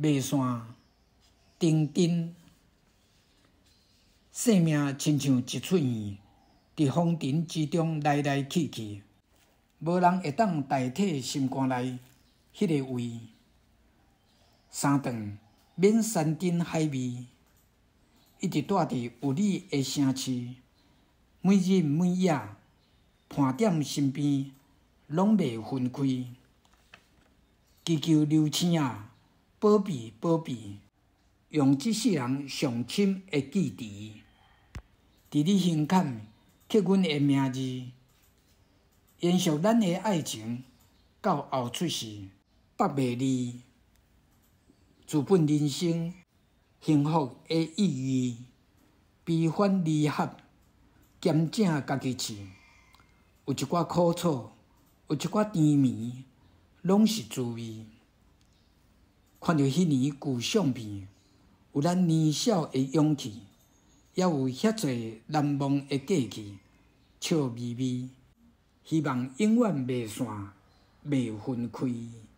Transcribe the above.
袂线丁丁，生命亲像一出圆，伫风尘之中来来去去，无人会当代替心肝内迄个位。三顿免山珍海味，一直住伫有你的城市，每日每夜伴踮身边，拢袂分开。祈求流星啊，保庇保庇，用即世人上深的记忆，伫你胸坎刻阮的名字，延续咱的爱情到后出世，北袂离。资本人生，幸福的意义，悲欢离合，咸正家己饲。有一寡苦楚，有一寡甜蜜，拢是滋味。看着迄年旧相片，有咱年少的勇气，也有遐侪难忘的过去，笑眯眯。希望永远袂散，袂分开。